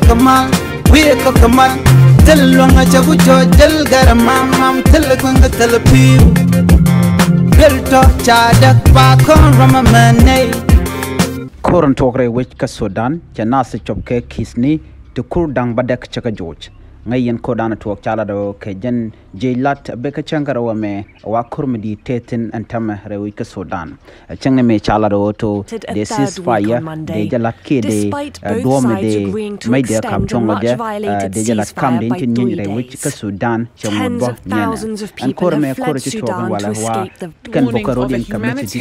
kamal, we kamal. Tell longa chagu jo del garamam, tell gunga tell piu. Belto chadak pa kon ramamane. Koran tokre which ka Sudan, janasi chopke kisni, to kurdang badak chaka George. Ngayon Kodana talk chalado kajan jailat beka changara me wa kurmidi tetin and tama rewika Sudan. A changna me chalado to the ceasefire, the jalat ke de dorme de made their capchonga de jalat come into new rewika Sudan, chambo and korme korchi talking while I can bokarodian community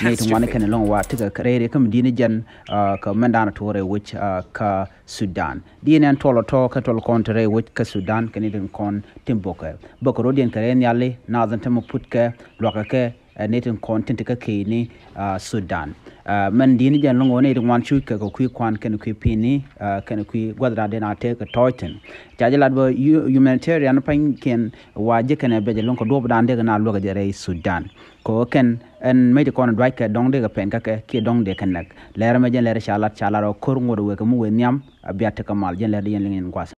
made one can along what to the career comedian commandant to which ka Sudan. DN tolo talk at all contrary which ka Sudan Canadian con Timboka. Bokorodian Kareniale, Northern Temoputke, Lokake, Nathan content ni Sudan. Mandini jan long one one chuka go quick one can quick penny, can quick whether then I take a toyton. Jajalad humanitarian can wajik and a bejalonko dope down there and I look at Sudan. Koken and made a corner drike dong de penka ki dong de connect. Läär majan Läär chala or kurmo wekamu nhiam, a beatakamal, jen in guas.